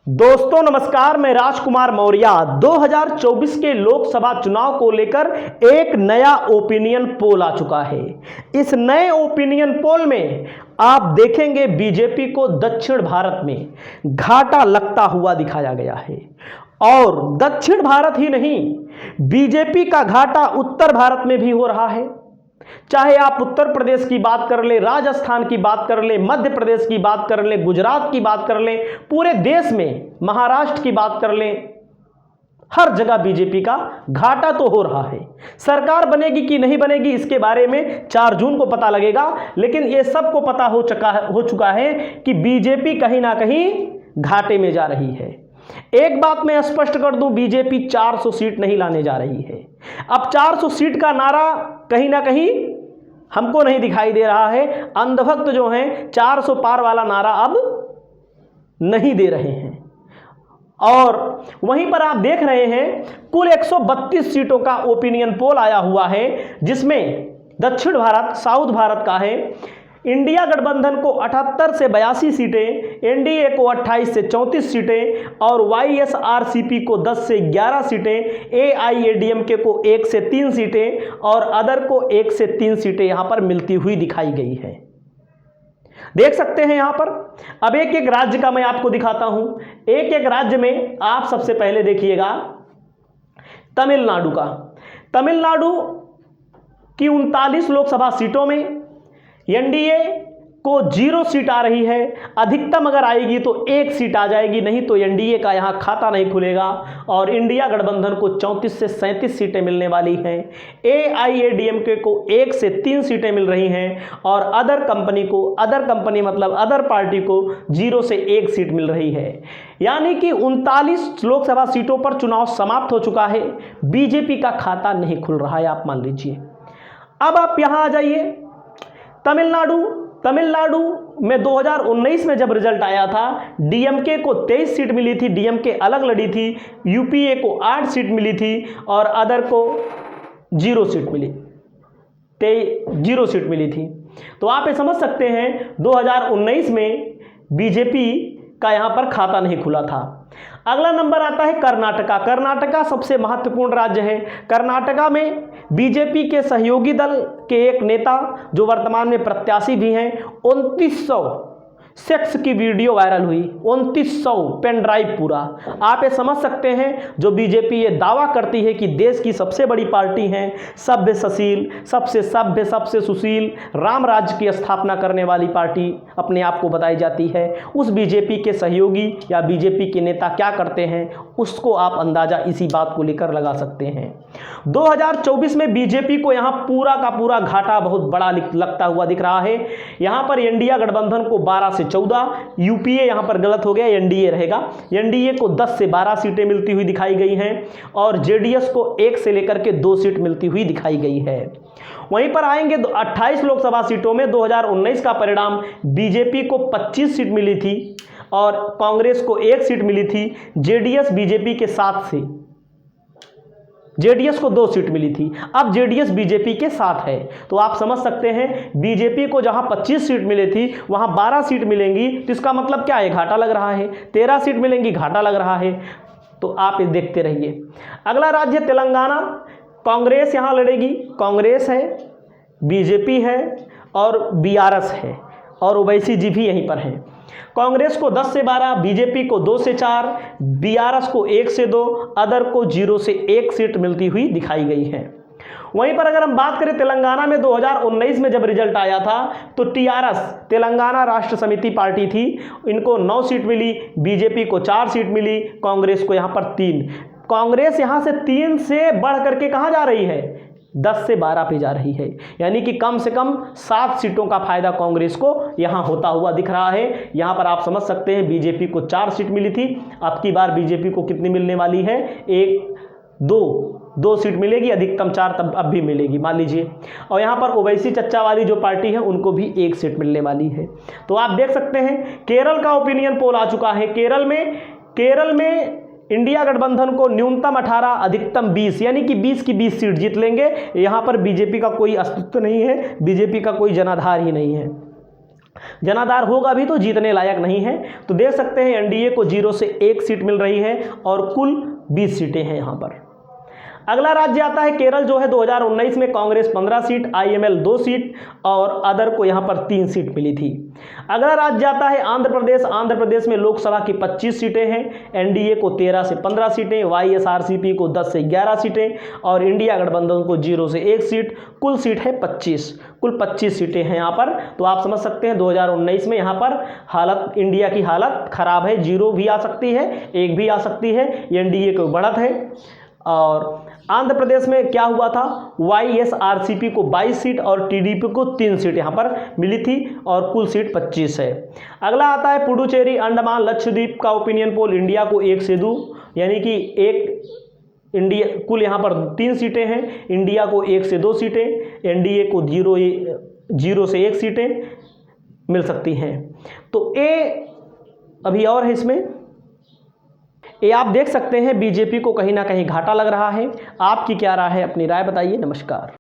दोस्तों नमस्कार, मैं राजकुमार मौर्य। 2024 के लोकसभा चुनाव को लेकर एक नया ओपिनियन पोल आ चुका है। इस नए ओपिनियन पोल में आप देखेंगे बीजेपी को दक्षिण भारत में घाटा लगता हुआ दिखाया गया है। और दक्षिण भारत ही नहीं, बीजेपी का घाटा उत्तर भारत में भी हो रहा है। चाहे आप उत्तर प्रदेश की बात कर ले, राजस्थान की बात कर ले, मध्य प्रदेश की बात कर ले, गुजरात की बात कर ले, पूरे देश में महाराष्ट्र की बात कर ले, हर जगह बीजेपी का घाटा तो हो रहा है। सरकार बनेगी कि नहीं बनेगी इसके बारे में 4 जून को पता लगेगा, लेकिन यह सबको पता हो चुका है कि बीजेपी कहीं ना कहीं घाटे में जा रही है। एक बात मैं स्पष्ट कर दूं, बीजेपी 400 सीट नहीं लाने जा रही है। अब 400 सीट का नारा कहीं ना कहीं हमको नहीं दिखाई दे रहा है। अंधभक्त जो हैं 400 पार वाला नारा अब नहीं दे रहे हैं। और वहीं पर आप देख रहे हैं कुल 132 सीटों का ओपिनियन पोल आया हुआ है, जिसमें दक्षिण भारत, साउथ भारत का है। इंडिया गठबंधन को 78 से 82 सीटें, एनडीए को 28 से 34 सीटें और वाईएसआरसीपी को 10 से 11 सीटें, एआईएडीएमके को 1 से 3 सीटें और अदर को 1 से 3 सीटें यहां पर मिलती हुई दिखाई गई है। देख सकते हैं यहां पर। अब एक एक राज्य का मैं आपको दिखाता हूं। एक एक राज्य में आप सबसे पहले देखिएगा तमिलनाडु का। तमिलनाडु की 39 लोकसभा सीटों में एनडीए को 0 सीट आ रही है। अधिकतम अगर आएगी तो 1 सीट आ जाएगी, नहीं तो एनडीए का यहां खाता नहीं खुलेगा। और इंडिया गठबंधन को 34 से 37 सीटें मिलने वाली हैं। एआईएडीएमके को 1 से 3 सीटें मिल रही हैं और अदर कंपनी मतलब अदर पार्टी को 0 से 1 सीट मिल रही है। यानी कि 39 लोकसभा सीटों पर चुनाव समाप्त हो चुका है। बीजेपी का खाता नहीं खुल रहा है, आप मान लीजिए। अब आप यहां आ जाइए तमिलनाडु में 2019 में जब रिजल्ट आया था, डीएमके को 23 सीट मिली थी, डीएमके अलग लड़ी थी। यूपीए को 8 सीट मिली थी और अदर को 0 सीट मिली, 0 सीट मिली थी। तो आप ये समझ सकते हैं 2019 में बीजेपी का यहां पर खाता नहीं खुला था। अगला नंबर आता है कर्नाटका। कर्नाटका सबसे महत्वपूर्ण राज्य है। कर्नाटका में बीजेपी के सहयोगी दल के एक नेता जो वर्तमान में प्रत्याशी भी हैं, 2900 सेक्स की वीडियो वायरल हुई। 2900 पेन ड्राइव पूरा। आप ये समझ सकते हैं जो बीजेपी ये दावा करती है कि देश की सबसे बड़ी पार्टी है, सभ्य सबसे सुशील, राम राज्य की स्थापना करने वाली पार्टी अपने आप को बताई जाती है। उस बीजेपी के सहयोगी या बीजेपी के नेता क्या करते हैं उसको आप अंदाजा इसी बात को लेकर लगा सकते हैं। 2024 में बीजेपी को यहाँ पूरा का पूरा घाटा बहुत बड़ा लगता हुआ दिख रहा है। यहाँ पर इंडिया गठबंधन को 12 से 14, यूपीए यहां पर गलत हो गया, एनडीए रहेगा। एनडीए को 10 से 12 सीटें मिलती हुई दिखाई गई हैं और जेडीएस को 1 से लेकर के 2 सीट मिलती हुई दिखाई गई है। वहीं पर आएंगे 28 लोकसभा सीटों में 2019 का परिणाम, बीजेपी को 25 सीट मिली थी और कांग्रेस को 1 सीट मिली थी। जेडीएस बीजेपी के साथ से, जेडीएस को 2 सीट मिली थी। अब जेडीएस बीजेपी के साथ है, तो आप समझ सकते हैं बीजेपी को जहां 25 सीट मिली थी वहां 12 सीट मिलेंगी, तो इसका मतलब क्या है, घाटा लग रहा है। 13 सीट मिलेंगी, घाटा लग रहा है। तो आप ये देखते रहिए। अगला राज्य तेलंगाना। कांग्रेस यहां लड़ेगी। कांग्रेस है, बीजेपी है और बीआरएस है और ओवैसी जी भी यहीं पर हैं। कांग्रेस को 10 से 12, बीजेपी को 2 से 4, बीआरएस को 1 से 2, अदर को 0 से 1 सीट मिलती हुई दिखाई गई है। वहीं पर अगर हम बात करें तेलंगाना में 2019 में जब रिजल्ट आया था तो टीआरएस, तेलंगाना राष्ट्र समिति पार्टी थी, इनको 9 सीट मिली, बीजेपी को 4 सीट मिली, कांग्रेस को यहाँ पर 3। कांग्रेस यहाँ से 3 से बढ़ करके कहाँ जा रही है, 10 से 12 पे जा रही है। यानी कि कम से कम 7 सीटों का फायदा कांग्रेस को यहां होता हुआ दिख रहा है। यहां पर आप समझ सकते हैं बीजेपी को 4 सीट मिली थी, अब की बार बीजेपी को कितनी मिलने वाली है, 2 सीट मिलेगी, अधिकतम 4 तब अब भी मिलेगी मान लीजिए। और यहां पर ओवैसी चच्चा वाली जो पार्टी है उनको भी 1 सीट मिलने वाली है। तो आप देख सकते हैं केरल का ओपिनियन पोल आ चुका है। केरल में इंडिया गठबंधन को न्यूनतम 18, अधिकतम 20, यानी कि 20 की 20 सीट जीत लेंगे। यहां पर बीजेपी का कोई अस्तित्व नहीं है, बीजेपी का कोई जनाधार ही नहीं है। जनाधार होगा भी तो जीतने लायक नहीं है। तो देख सकते हैं एनडीए को 0 से 1 सीट मिल रही है और कुल 20 सीटें हैं यहाँ पर। अगला राज्य आता है केरल, जो है 2019 में कांग्रेस 15 सीट, आईएमएल 2 सीट और अदर को यहाँ पर 3 सीट मिली थी। अगला राज्य आता है आंध्र प्रदेश। आंध्र प्रदेश में लोकसभा की 25 सीटें हैं, एनडीए को 13 से 15 सीटें, वाईएसआरसीपी को 10 से 11 सीटें और इंडिया गठबंधन को 0 से 1 सीट। कुल सीट है 25, कुल 25 सीटें हैं यहाँ पर। तो आप समझ सकते हैं 2019 में यहाँ पर हालत, इंडिया की हालत खराब है। 0 भी आ सकती है, 1 भी आ सकती है, एनडीए को बढ़त है। और आंध्र प्रदेश में क्या हुआ था, वाईएसआरसीपी को 22 सीट और टीडीपी को 3 सीट यहाँ पर मिली थी और कुल सीट 25 है। अगला आता है पुडुचेरी, अंडमान लक्षद्वीप का ओपिनियन पोल, इंडिया को 1 से 2 यानी कि 1 इंडिया, कुल यहाँ पर 3 सीटें हैं, इंडिया को 1 से 2 सीटें, एनडीए को 0 से 1 सीटें मिल सकती हैं। तो ए अभी और है इसमें, ये आप देख सकते हैं बीजेपी को कहीं ना कहीं घाटा लग रहा है। आपकी क्या राय है, अपनी राय बताइए। नमस्कार।